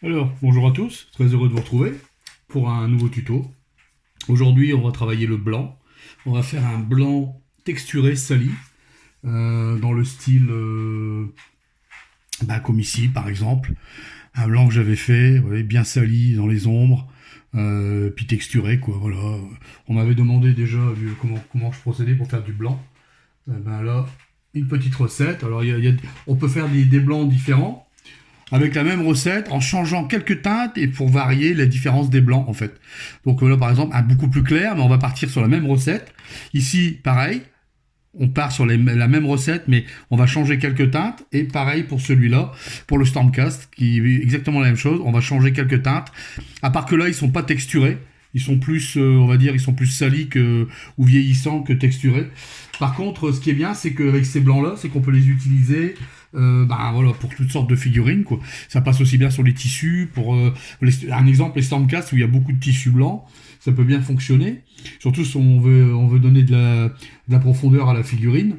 Alors, bonjour à tous, très heureux de vous retrouver pour un nouveau tuto. Aujourd'hui, on va travailler le blanc. On va faire un blanc texturé sali, dans le style comme ici par exemple. Un blanc que j'avais fait, vous voyez, bien sali dans les ombres, puis texturé quoi, voilà. On m'avait demandé déjà comment je procédais pour faire du blanc. Là, une petite recette. Alors, on peut faire des blancs différents avec la même recette en changeant quelques teintes et pour varier la différence des blancs en fait. Donc là par exemple un beaucoup plus clair, mais on va partir sur la même recette. Ici pareil, on part sur la même recette mais on va changer quelques teintes et pareil pour celui-là, pour le Stormcast qui est exactement la même chose, on va changer quelques teintes. À part que là ils sont pas texturés, ils sont plus, on va dire, ils sont plus salis ou vieillissants que texturés. Par contre, ce qui est bien, c'est qu'avec ces blancs-là, c'est qu'on peut les utiliser, voilà, pour toutes sortes de figurines, quoi. Ça passe aussi bien sur les tissus, un exemple, les Stormcast où il y a beaucoup de tissus blancs, ça peut bien fonctionner. Surtout si on veut donner de la profondeur à la figurine.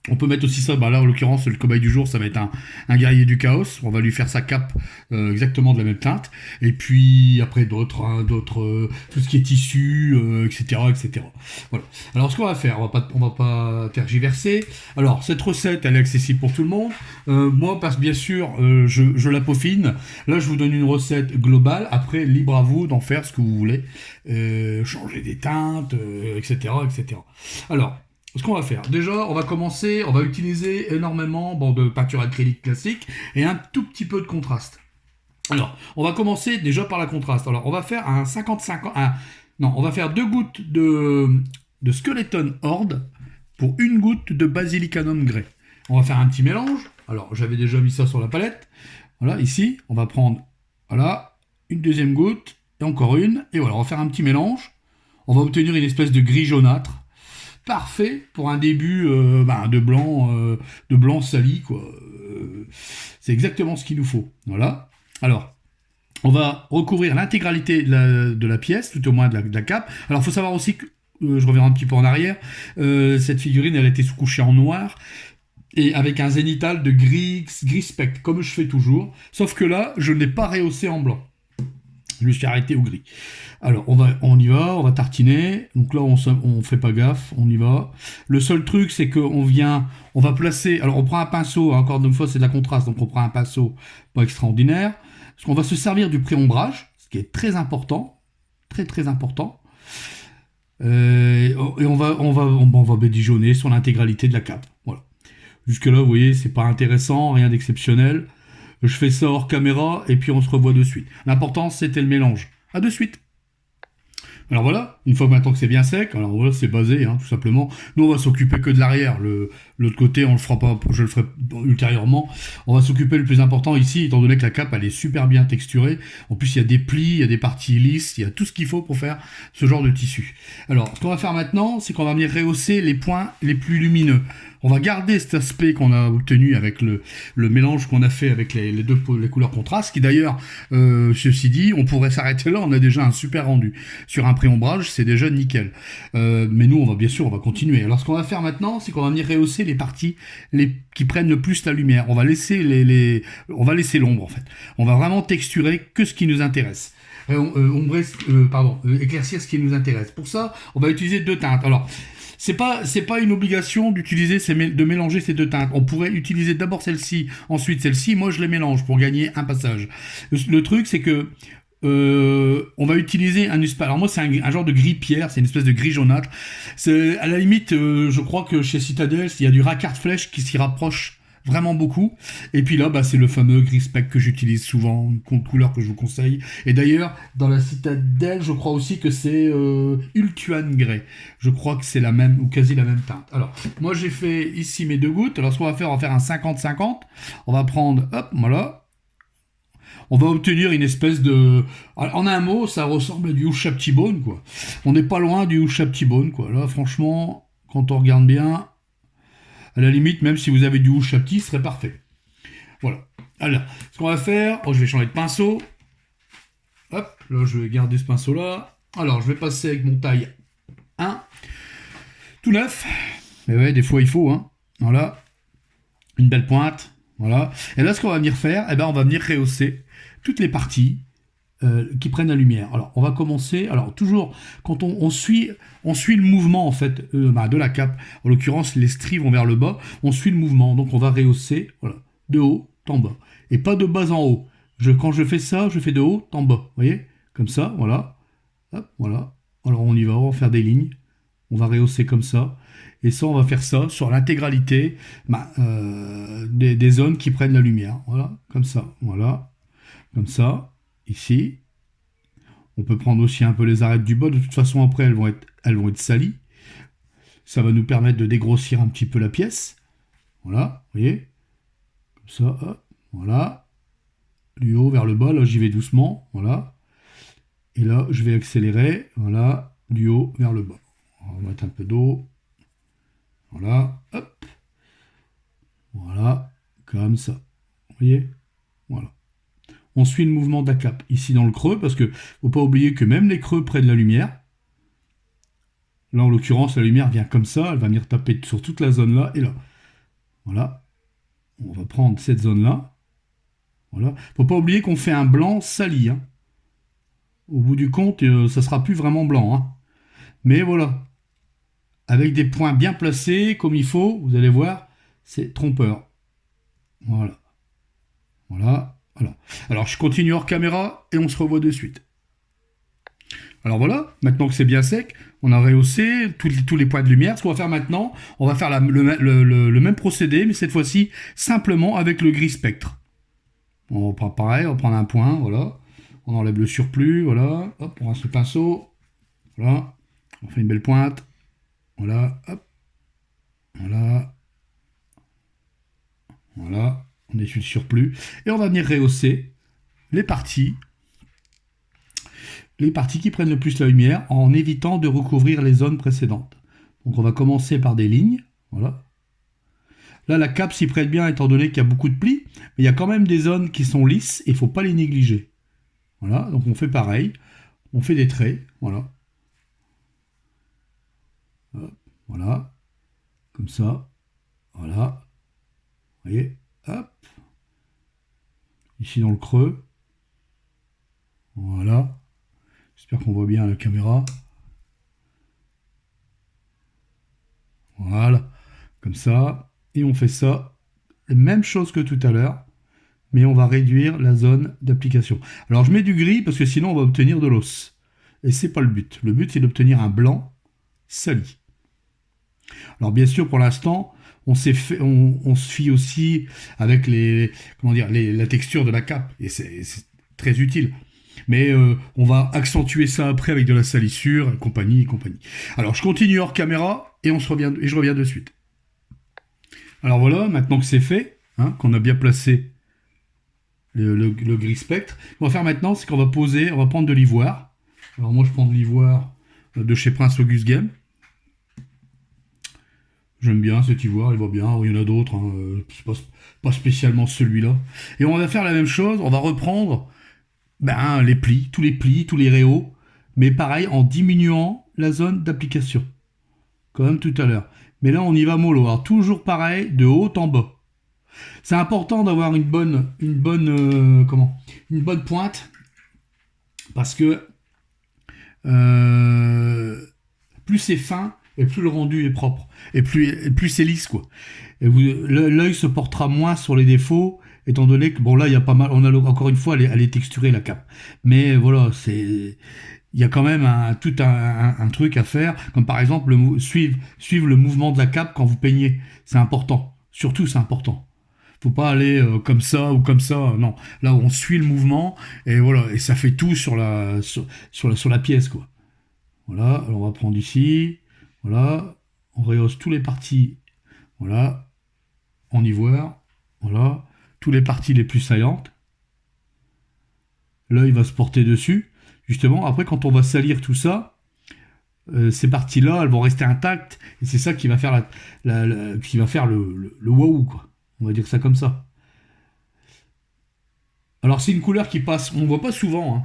On peut mettre aussi ça, là en l'occurrence le cobaye du jour ça va être un guerrier du chaos, on va lui faire sa cape exactement de la même teinte, et puis après d'autres, tout ce qui est tissu, etc. Voilà. Alors ce qu'on va faire, on va pas tergiverser. Alors cette recette elle est accessible pour tout le monde, moi parce bien sûr je la peaufine, là je vous donne une recette globale, après libre à vous d'en faire ce que vous voulez, changer des teintes, etc. Alors ce qu'on va faire, déjà, on va utiliser énormément de peinture acrylique classique et un tout petit peu de contraste. Alors, on va commencer déjà par la contraste. Alors, on va faire un 50-50, non, on va faire 2 gouttes de Skeleton Horde pour 1 goutte de Basilicanum Grey. On va faire un petit mélange. Alors, j'avais déjà mis ça sur la palette. Voilà, ici, on va prendre, voilà, une deuxième goutte et encore une. Et voilà, on va faire un petit mélange. On va obtenir une espèce de gris jaunâtre. Parfait pour un début de blanc sali quoi. C'est exactement ce qu'il nous faut. Voilà. Alors, on va recouvrir l'intégralité de la pièce, tout au moins de la cape. Alors, il faut savoir aussi que je reviens un petit peu en arrière. Cette figurine, elle a été couchée en noir et avec un zénithal de gris spectre, comme je fais toujours. Sauf que là, je n'ai pas rehaussé en blanc. Je me suis arrêté au gris. Alors, on y va, on va tartiner. Donc là, on fait pas gaffe, on y va. Le seul truc, c'est qu'on va placer. Alors, on prend un pinceau, encore une fois, c'est de la contraste, donc on prend un pinceau pas extraordinaire. Parce qu'on va se servir du pré-ombrage, ce qui est très important, très très important. Et on va badigeonner sur l'intégralité de la cape. Voilà. Jusque là, vous voyez, c'est pas intéressant, rien d'exceptionnel. Je fais ça hors caméra et puis on se revoit de suite. L'important, c'était le mélange. À de suite. Alors voilà, une fois maintenant que c'est bien sec, alors voilà, c'est basé, tout simplement. Nous, on va s'occuper que de l'arrière. L'autre côté, on le fera pas, je le ferai ultérieurement. On va s'occuper le plus important ici, étant donné que la cape, elle est super bien texturée. En plus, il y a des plis, il y a des parties lisses, il y a tout ce qu'il faut pour faire ce genre de tissu. Alors, ce qu'on va faire maintenant, c'est qu'on va venir rehausser les points les plus lumineux. On va garder cet aspect qu'on a obtenu avec le mélange qu'on a fait avec les couleurs contrastes, qui d'ailleurs, ceci dit, on pourrait s'arrêter là, on a déjà un super rendu. Sur un pré-ombrage, c'est déjà nickel. Mais nous, on va continuer. Alors, ce qu'on va faire maintenant, c'est qu'on va venir rehausser les parties qui prennent le plus la lumière. On va laisser l'ombre, en fait. On va vraiment texturer que ce qui nous intéresse. Éclaircir ce qui nous intéresse. Pour ça, on va utiliser 2 teintes. Alors, c'est pas une obligation de mélanger ces 2 teintes. On pourrait utiliser d'abord celle-ci, ensuite celle-ci. Moi, je les mélange pour gagner un passage. Le truc, c'est que on va utiliser alors moi c'est un genre de gris pierre, c'est une espèce de gris jaunâtre. C'est à la limite, je crois que chez Citadel, il y a du Racquard Flèche qui s'y rapproche vraiment beaucoup. Et puis là, c'est le fameux gris spec que j'utilise souvent, une couleur que je vous conseille. Et d'ailleurs, dans la Citadel, je crois aussi que c'est Ultuan Grey. Je crois que c'est la même, ou quasi la même teinte. Alors, moi j'ai fait ici mes 2 gouttes. Alors, ce qu'on va faire, on va faire un 50-50. On va prendre, hop, voilà. On va obtenir une espèce de... En un mot, ça ressemble à du Ushabti-Bone, quoi. On n'est pas loin du Ushabti-Bone, quoi. Là, franchement, quand on regarde bien, à la limite, même si vous avez du Ushabti, ce serait parfait. Voilà. Alors, ce qu'on va faire... je vais changer de pinceau. Hop, là, je vais garder ce pinceau-là. Alors, je vais passer avec mon taille 1. Tout neuf. Mais ouais, des fois, il faut, Voilà. Une belle pointe. Voilà. Et là, ce qu'on va venir faire, on va venir rehausser toutes les parties qui prennent la lumière. Alors, on va commencer. Alors, toujours, quand on suit le mouvement, en fait, de la cape, en l'occurrence, les stries vont vers le bas, on suit le mouvement. Donc, on va rehausser, voilà, de haut en bas. Et pas de bas en haut. Quand je fais ça, je fais de haut en bas. Vous voyez? Comme ça, voilà. Hop, voilà. Alors, on y va, on va faire des lignes. On va rehausser comme ça. Et ça, on va faire ça sur l'intégralité des zones qui prennent la lumière. Voilà, comme ça. Voilà, comme ça. Ici. On peut prendre aussi un peu les arêtes du bas. De toute façon, après, elles vont être salies. Ça va nous permettre de dégrossir un petit peu la pièce. Voilà, vous voyez. Comme ça, hop, voilà. Du haut vers le bas, là, j'y vais doucement. Voilà. Et là, je vais accélérer. Voilà, du haut vers le bas. On va mettre un peu d'eau. Voilà, hop. Voilà, comme ça. Vous voyez? Voilà. On suit le mouvement de la cape ici dans le creux, parce que ne faut pas oublier que même les creux prennent la lumière. Là, en l'occurrence, la lumière vient comme ça, elle va venir taper sur toute la zone là et là. Voilà. On va prendre cette zone-là. Voilà. Faut pas oublier qu'on fait un blanc sali. Hein. Au bout du compte, ça sera plus vraiment blanc. Hein. Mais voilà. Avec des points bien placés, comme il faut, vous allez voir, c'est trompeur. Voilà. Voilà. Alors, je continue hors caméra et on se revoit de suite. Alors voilà, maintenant que c'est bien sec, on a rehaussé tous les points de lumière. Ce qu'on va faire maintenant, on va faire le même procédé, mais cette fois-ci, simplement avec le gris spectre. On prend pareil, on va prendre un point, voilà. On enlève le surplus, voilà. Hop, on rince le pinceau. Voilà. On fait une belle pointe. Voilà, hop. Voilà. Voilà. On essuie le surplus. Et on va venir rehausser les parties qui prennent le plus la lumière en évitant de recouvrir les zones précédentes. Donc on va commencer par des lignes. Voilà. Là, la cape s'y prête bien étant donné qu'il y a beaucoup de plis, mais il y a quand même des zones qui sont lisses et il ne faut pas les négliger. Voilà, donc on fait pareil. On fait des traits. Voilà. Hop, voilà. Comme ça. Voilà. Vous voyez? Hop. Ici dans le creux. Voilà. J'espère qu'on voit bien à la caméra. Voilà. Comme ça. Et on fait ça. Même chose que tout à l'heure. Mais on va réduire la zone d'application. Alors je mets du gris parce que sinon on va obtenir de l'os. Et c'est pas le but. Le but c'est d'obtenir un blanc sali. Alors bien sûr pour l'instant on se fie aussi avec la texture de la cape et c'est très utile. Mais on va accentuer ça après avec de la salissure et compagnie. Alors je continue hors caméra et je reviens de suite. Alors voilà, maintenant que c'est fait, hein, qu'on a bien placé le gris spectre, ce qu'on va faire maintenant, c'est qu'on va on va prendre de l'ivoire. Alors moi je prends de l'ivoire de chez Prince Auguste Game. J'aime bien cet ivoire, il va bien. Il y en a d'autres, hein, pas spécialement celui-là. Et on va faire la même chose, on va reprendre les plis, tous les réaux, mais pareil, en diminuant la zone d'application. Comme tout à l'heure. Mais là, on y va mollo. Alors, toujours pareil, de haut en bas. C'est important d'avoir une bonne pointe, parce que plus c'est fin, et plus le rendu est propre, et plus c'est lisse, quoi. Et l'œil se portera moins sur les défauts, étant donné que, bon là, il y a pas mal, on a encore une fois, elle est texturée, la cape. Mais voilà, il y a quand même tout un truc à faire, comme par exemple, suivre le mouvement de la cape quand vous peignez. C'est important. Surtout, c'est important. Faut pas aller comme ça ou comme ça, non. Là, on suit le mouvement, et voilà, et ça fait tout sur la pièce, quoi. Voilà, alors on va prendre ici, voilà, on rehausse toutes les parties, voilà, en ivoire, voilà, toutes les parties les plus saillantes. L'œil va se porter dessus. Justement, après, quand on va salir tout ça, ces parties-là, elles vont rester intactes, et c'est ça qui va faire le waouh, quoi. On va dire ça comme ça. Alors, c'est une couleur qui passe, on ne voit pas souvent, hein.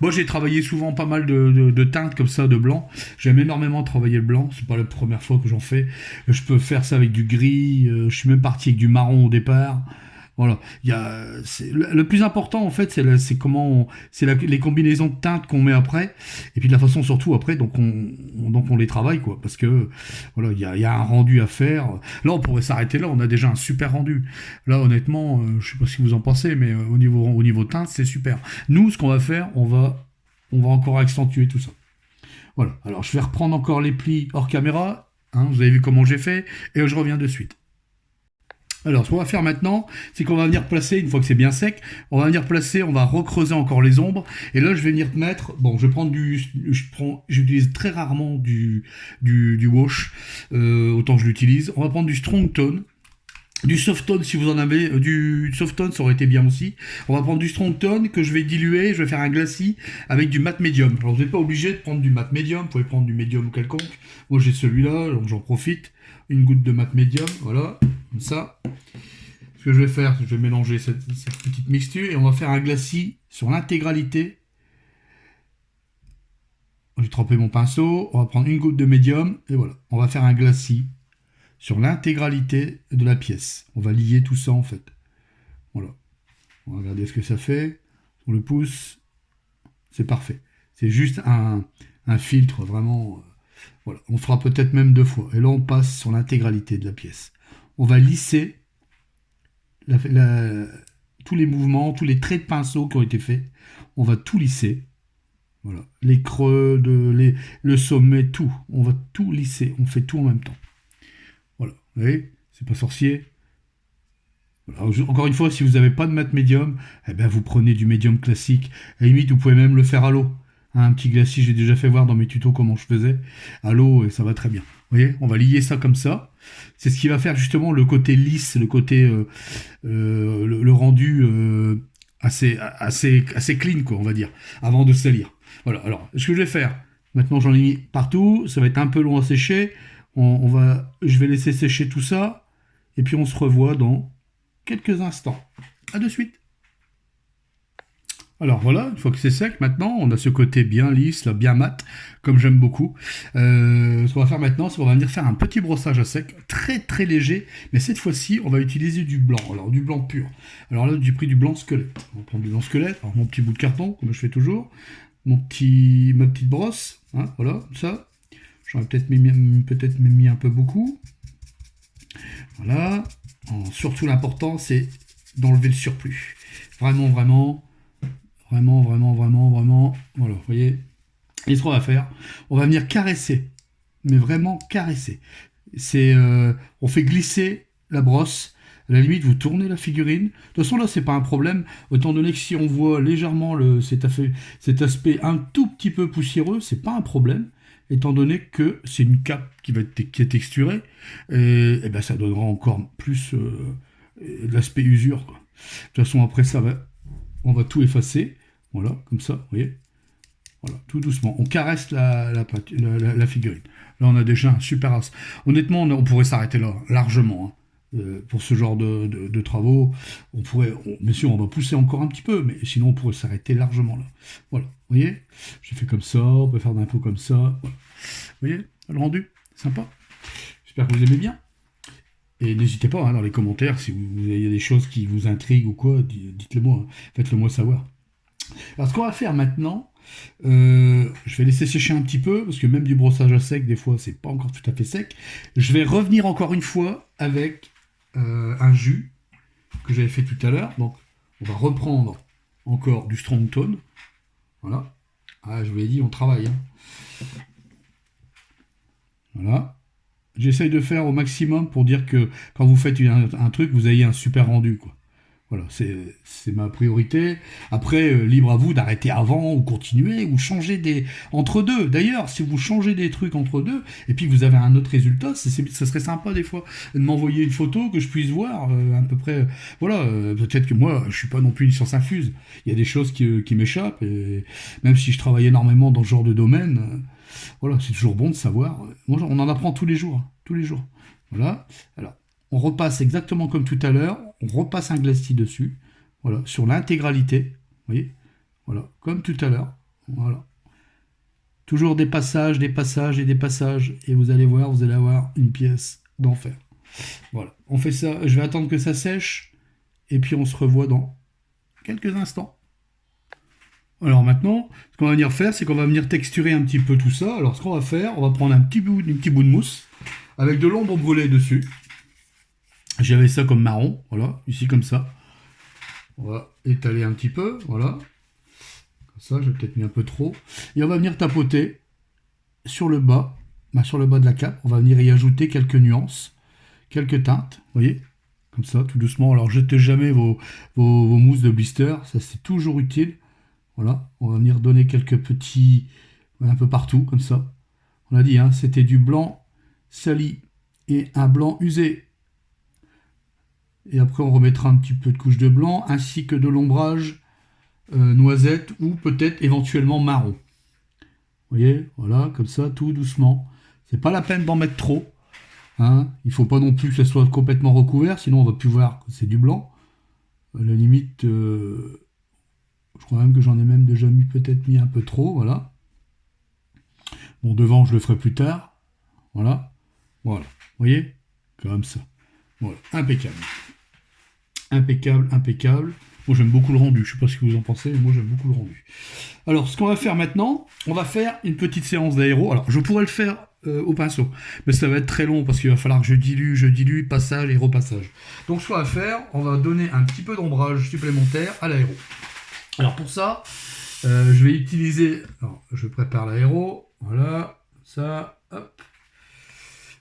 Moi, j'ai travaillé souvent pas mal de teintes comme ça, de blanc. J'aime énormément travailler le blanc. C'est pas la première fois que j'en fais. Je peux faire ça avec du gris. Je suis même parti avec du marron au départ. Voilà. Le plus important, en fait, c'est comment les combinaisons de teintes qu'on met après, et puis de la façon surtout après, donc on les travaille, quoi. Parce que, voilà, il y a un rendu à faire. Là, on pourrait s'arrêter là, on a déjà un super rendu. Là, honnêtement, je sais pas ce que vous en pensez, mais au niveau teinte, c'est super. Nous, ce qu'on va faire, on va encore accentuer tout ça. Voilà. Alors, je vais reprendre encore les plis hors caméra. Hein, vous avez vu comment j'ai fait, et je reviens de suite. Alors, ce qu'on va faire maintenant, c'est qu'on va venir placer, une fois que c'est bien sec, on va venir placer, on va recreuser encore les ombres. Et là, je vais venir mettre, bon, je vais prendre j'utilise très rarement du wash, autant je l'utilise. On va prendre du strong tone. Du soft tone si vous en avez, du soft tone ça aurait été bien aussi. On va prendre du strong tone que je vais diluer, je vais faire un glacis avec du mat medium. Alors vous n'êtes pas obligé de prendre du mat medium, vous pouvez prendre du medium ou quelconque. Moi j'ai celui-là, donc j'en profite. Une goutte de mat medium, voilà, comme ça. Ce que je vais faire, c'est que je vais mélanger cette petite mixture et on va faire un glacis sur l'intégralité. J'ai trempé mon pinceau, on va prendre une goutte de medium et voilà, on va faire un glacis sur l'intégralité de la pièce. On va lier tout ça en fait. Voilà. On va regarder ce que ça fait. On le pousse. C'est parfait. C'est juste un filtre vraiment. Voilà. On fera peut-être même 2 fois. Et là, on passe sur l'intégralité de la pièce. On va lisser tous les mouvements, tous les traits de pinceau qui ont été faits. On va tout lisser. Voilà. Les creux, le sommet, tout. On va tout lisser. On fait tout en même temps. Voilà, vous voyez, c'est pas sorcier. Alors, encore une fois, si vous n'avez pas de mat médium, eh ben vous prenez du médium classique. À la limite, vous pouvez même le faire à l'eau. Hein, un petit glacis, j'ai déjà fait voir dans mes tutos comment je faisais. À l'eau, et ça va très bien. Vous voyez, on va lier ça comme ça. C'est ce qui va faire justement le côté lisse, le côté le rendu assez clean, quoi, on va dire, avant de salir. Voilà, alors, ce que je vais faire, maintenant j'en ai mis partout, ça va être un peu long à sécher. Je vais laisser sécher tout ça, et puis on se revoit dans quelques instants. À de suite. Alors voilà, une fois que c'est sec, maintenant, on a ce côté bien lisse, là, bien mat, comme j'aime beaucoup. Ce qu'on va faire maintenant, c'est qu'on va venir faire un petit brossage à sec, très très léger, mais cette fois-ci, on va utiliser du blanc, alors du blanc pur. Alors là, j'ai pris du blanc squelette. On va prendre du blanc squelette, alors mon petit bout de carton, comme je fais toujours, ma petite brosse, hein, voilà, comme ça. J'aurais peut-être mis un peu beaucoup. Voilà. Surtout l'important, c'est d'enlever le surplus. Vraiment, vraiment, vraiment, vraiment, vraiment, vraiment. Voilà, vous voyez. Et ce qu'on va faire, on va venir caresser. Mais vraiment caresser. On fait glisser la brosse. À la limite, vous tournez la figurine. De toute façon, là, c'est pas un problème. Autant donné que si on voit légèrement cet aspect un tout petit peu poussiéreux, c'est pas un problème. Étant donné que c'est une cape qui est texturée, et ben ça donnera encore plus de l'aspect usure, quoi. De toute façon, après ça, on va tout effacer. Voilà, comme ça, vous voyez. Voilà, tout doucement. On caresse la figurine. Là, on a déjà un super as. Honnêtement, on pourrait s'arrêter là, largement. Hein. Pour ce genre de travaux, bien sûr, on va pousser encore un petit peu, mais sinon, on pourrait s'arrêter largement là. Voilà, vous voyez, j'ai fait comme ça, on peut faire d'un peu comme ça. Voilà. Vous voyez, le rendu, sympa. J'espère que vous aimez bien. Et n'hésitez pas, hein, dans les commentaires, si il y a des choses qui vous intriguent ou quoi, dites-le moi, hein. Faites-le moi savoir. Alors, ce qu'on va faire maintenant, je vais laisser sécher un petit peu, parce que même du brossage à sec, des fois, c'est pas encore tout à fait sec. Je vais revenir encore une fois avec un jus que j'avais fait tout à l'heure. Donc, on va reprendre encore du strong tone. Voilà. Ah, je vous l'ai dit, on travaille. Hein. Voilà. J'essaye de faire au maximum pour dire que quand vous faites un truc, vous ayez un super rendu, quoi. Voilà, c'est ma priorité. Après, libre à vous d'arrêter avant ou continuer ou changer entre deux. D'ailleurs, si vous changez des trucs entre deux et puis vous avez un autre résultat, ça serait sympa des fois de m'envoyer une photo que je puisse voir à peu près. Voilà, peut-être que moi, je suis pas non plus une science infuse. Il y a des choses qui m'échappent et même si je travaille énormément dans ce genre de domaine, voilà, c'est toujours bon de savoir. Moi, on en apprend tous les jours, hein, tous les jours. Voilà. Alors. On repasse exactement comme tout à l'heure, on repasse un glacis dessus, voilà, sur l'intégralité, vous voyez, voilà, comme tout à l'heure, voilà. Toujours des passages et des passages, et vous allez voir, vous allez avoir une pièce d'enfer. Voilà, on fait ça, je vais attendre que ça sèche, et puis on se revoit dans quelques instants. Alors maintenant, ce qu'on va venir faire, c'est qu'on va venir texturer un petit peu tout ça. Alors ce qu'on va faire, on va prendre un petit bout de mousse avec de l'ombre brûlée dessus. J'avais ça comme marron, voilà, ici comme ça. On va étaler un petit peu, voilà. Comme ça, j'ai peut-être mis un peu trop. Et on va venir tapoter sur le bas, sur le bas de la cape. On va venir y ajouter quelques nuances, quelques teintes, vous voyez, comme ça, tout doucement. Alors jetez jamais vos mousses de blister, ça c'est toujours utile. Voilà, on va venir donner quelques petits, un peu partout, comme ça. On a dit, hein, c'était du blanc sali et un blanc usé. Et après, on remettra un petit peu de couche de blanc, ainsi que de l'ombrage noisette ou peut-être éventuellement marron. Vous voyez, voilà, comme ça, tout doucement. C'est pas la peine d'en mettre trop. Hein. Il faut pas non plus que ça soit complètement recouvert, sinon on va plus voir que c'est du blanc. À la limite... je crois même que j'en ai même déjà peut-être mis un peu trop, voilà. Bon, devant, je le ferai plus tard. Voilà. Voilà. Vous voyez? Comme ça. Voilà. Impeccable. Impeccable, impeccable. Moi, j'aime beaucoup le rendu. Je sais pas ce que vous en pensez, mais moi, j'aime beaucoup le rendu. Alors, ce qu'on va faire maintenant, on va faire une petite séance d'aéro. Alors, je pourrais le faire au pinceau, mais ça va être très long parce qu'il va falloir que je dilue, passage et repassage. Donc, ce qu'on va faire, on va donner un petit peu d'ombrage supplémentaire à l'aéro. Alors pour ça, je vais utiliser, alors, je prépare l'aéro, voilà, ça, hop.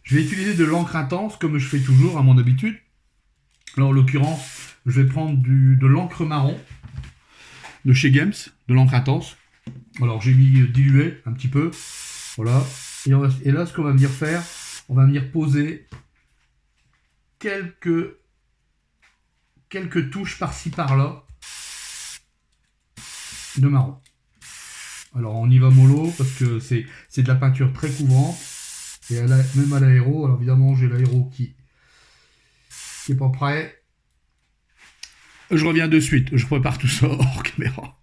Je vais utiliser de l'encre intense comme je fais toujours à mon habitude. Alors en l'occurrence, je vais prendre de l'encre marron de chez Games, de l'encre intense. Alors j'ai mis dilué un petit peu, voilà. Et là, ce qu'on va venir faire, on va venir poser quelques touches par-ci par-là de marron. Alors on y va mollo parce que c'est de la peinture très couvrante et même à l'aéro. Alors évidemment j'ai l'aéro qui est pas prêt. Je reviens de suite, je prépare tout ça hors caméra.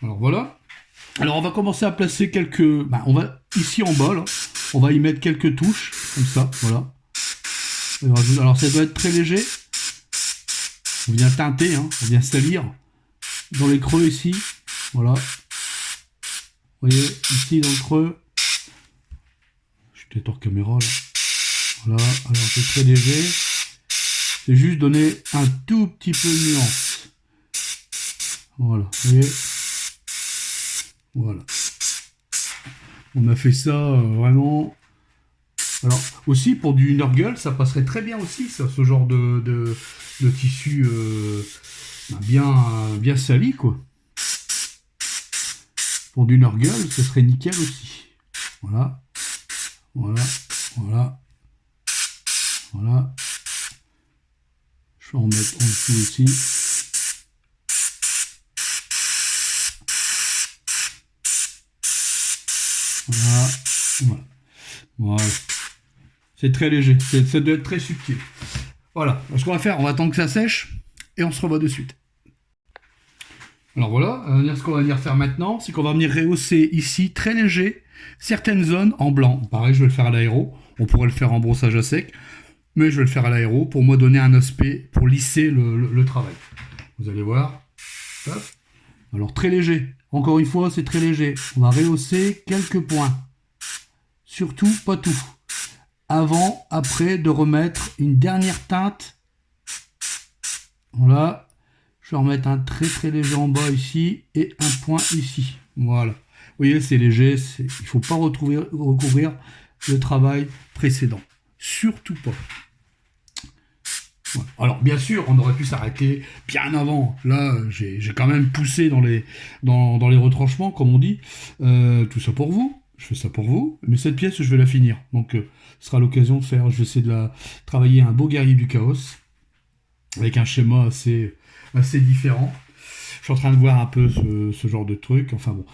Alors voilà. Alors on va commencer à placer quelques... on va ici en bas là, on va y mettre quelques touches comme ça, voilà. Alors ça doit être très léger. On vient teinter, hein, on vient salir dans les creux ici, voilà. Vous voyez, ici dans le creux, je suis peut-être hors caméra là. Voilà, alors c'est très léger. C'est juste donner un tout petit peu de nuance. Voilà, vous voyez. Voilà. On a fait ça vraiment. Alors aussi pour du Nurgle, ça passerait très bien aussi, ça, ce genre de tissu bien sali quoi. Pour du Nurgle, ce serait nickel aussi. Voilà, voilà, voilà, voilà. Je vais en mettre en dessous aussi. Voilà, voilà, voilà. C'est très léger, ça doit être très subtil. Voilà, ce qu'on va faire, on va attendre que ça sèche et on se revoit de suite. Alors voilà, ce qu'on va venir faire maintenant, c'est qu'on va venir rehausser ici, très léger, certaines zones en blanc. Pareil, je vais le faire à l'aéro, on pourrait le faire en brossage à sec, mais je vais le faire à l'aéro pour moi donner un aspect, pour lisser le travail. Vous allez voir. Hop. Alors très léger, encore une fois, c'est très léger. On va rehausser quelques points. Surtout, pas tout. Avant, après, de remettre une dernière teinte. Voilà. Je vais remettre un très très léger en bas ici et un point ici. Voilà. Vous voyez, c'est léger. Il ne faut pas recouvrir le travail précédent. Surtout pas. Voilà. Alors, bien sûr, on aurait pu s'arrêter bien avant. Là, j'ai quand même poussé dans les retranchements, comme on dit. Tout ça pour vous. Je fais ça pour vous. Mais cette pièce, je vais la finir. Donc, ce sera l'occasion de faire... Je vais essayer de travailler un beau guerrier du chaos. Avec un schéma assez différent. Je suis en train de voir un peu ce genre de truc. Enfin bon.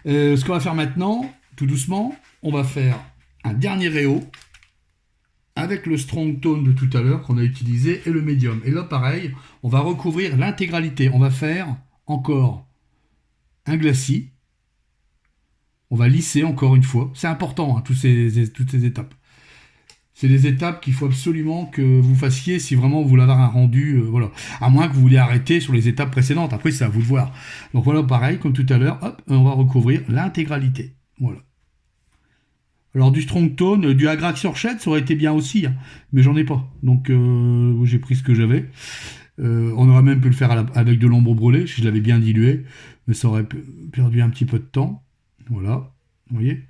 Ce qu'on va faire maintenant, tout doucement, on va faire un dernier réhaut avec le strong tone de tout à l'heure qu'on a utilisé et le médium. Et là, pareil, on va recouvrir l'intégralité. On va faire encore un glacis. On va lisser encore une fois. C'est important, hein, toutes ces étapes. C'est des étapes qu'il faut absolument que vous fassiez si vraiment vous voulez avoir un rendu, voilà. À moins que vous voulez arrêter sur les étapes précédentes. Après, c'est à vous de voir. Donc voilà, pareil, comme tout à l'heure, hop, on va recouvrir l'intégralité. Voilà. Alors du strong tone, du Agrax Orchid, ça aurait été bien aussi, hein, mais j'en ai pas. Donc j'ai pris ce que j'avais. On aurait même pu le faire avec de l'ombre brûlée, si je l'avais bien dilué, mais ça aurait perdu un petit peu de temps. Voilà, vous voyez.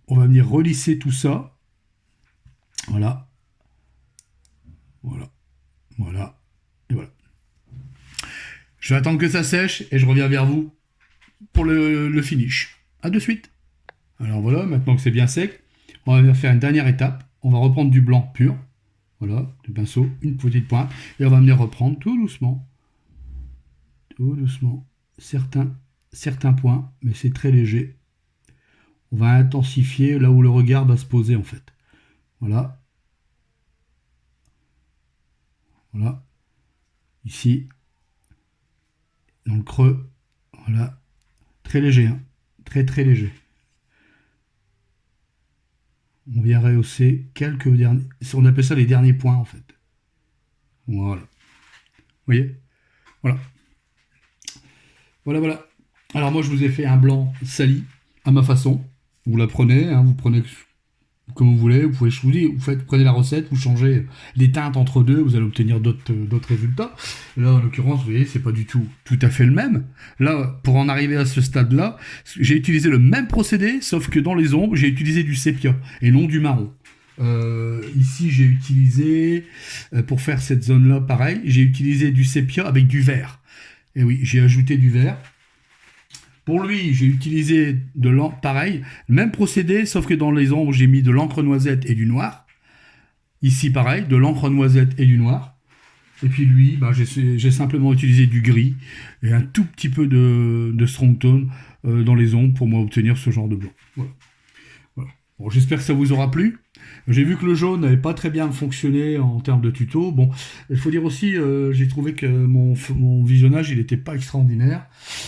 On va venir relisser tout ça. Voilà. Voilà. Voilà. Et voilà. Je vais attendre que ça sèche et je reviens vers vous pour le finish. A de suite. Alors voilà, maintenant que c'est bien sec, on va venir faire une dernière étape. On va reprendre du blanc pur. Voilà, du pinceau, une petite pointe. Et on va venir reprendre tout doucement, certains points, mais c'est très léger. On va intensifier là où le regard va se poser en fait. Voilà. Voilà. Ici. Dans le creux. Voilà. Très léger. Hein. Très très léger. On vient rehausser quelques derniers. On appelle ça les derniers points en fait. Voilà. Vous voyez? Voilà. Voilà, voilà. Alors moi je vous ai fait un blanc sali à ma façon. Vous la prenez, hein, vous prenez comme vous voulez, vous pouvez, je vous dis, prenez la recette, vous changez les teintes entre deux, vous allez obtenir d'autres résultats. Là, en l'occurrence, vous voyez, c'est pas du tout à fait le même. Là, pour en arriver à ce stade-là, j'ai utilisé le même procédé, sauf que dans les ombres, j'ai utilisé du sépia et non du marron. Ici, j'ai utilisé, pour faire cette zone-là, pareil, j'ai utilisé du sépia avec du vert. Et oui, j'ai ajouté du vert. Pour lui, j'ai utilisé pareil, le même procédé, sauf que dans les ombres, j'ai mis de l'encre noisette et du noir. Ici, pareil, de l'encre noisette et du noir. Et puis lui, bah, j'ai simplement utilisé du gris et un tout petit peu de strong tone dans les ombres pour moi obtenir ce genre de blanc. Voilà. Voilà. Bon, j'espère que ça vous aura plu. J'ai vu que le jaune n'avait pas très bien fonctionné en termes de tuto. Bon, il faut dire aussi, j'ai trouvé que mon visionnage, il n'était pas extraordinaire.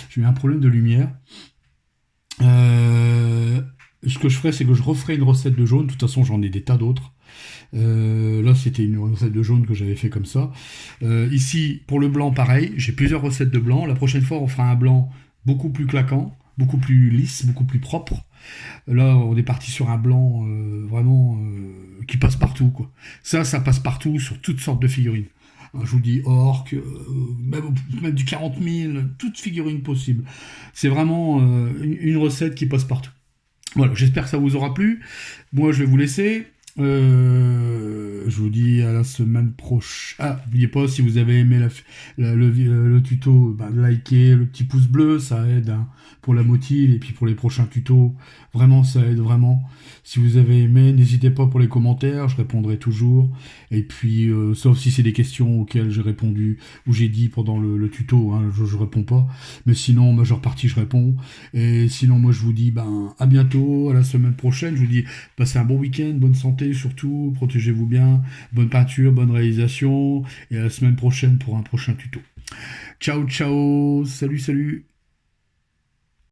J'ai eu un problème de lumière. Ce que je ferai, c'est que je referai une recette de jaune. De toute façon, j'en ai des tas d'autres. Là, c'était une recette de jaune que j'avais fait comme ça. Ici, pour le blanc, pareil. J'ai plusieurs recettes de blanc. La prochaine fois, on fera un blanc beaucoup plus claquant, beaucoup plus lisse, beaucoup plus propre. Là, on est parti sur un blanc vraiment qui passe partout, quoi. Ça passe partout sur toutes sortes de figurines. Je vous dis orc, même du 40 000, toutes figurines possibles. C'est vraiment une recette qui passe partout. Voilà, j'espère que ça vous aura plu. Moi, je vais vous laisser. Je vous dis à la semaine prochaine. Ah, n'oubliez pas, si vous avez aimé le tuto, bah, likez le petit pouce bleu, ça aide hein, pour la motive et puis pour les prochains tutos. Vraiment, ça aide vraiment. Si vous avez aimé, n'hésitez pas pour les commentaires, je répondrai toujours. Et puis, sauf si c'est des questions auxquelles j'ai répondu ou j'ai dit pendant le tuto, hein, je réponds pas. Mais sinon, majeure partie, je réponds. Et sinon, moi, je vous dis à bientôt, à la semaine prochaine. Je vous dis, passez un bon week-end, bonne santé surtout, protégez-vous bien, bonne peinture, bonne réalisation. Et à la semaine prochaine pour un prochain tuto. Ciao, ciao, salut, salut.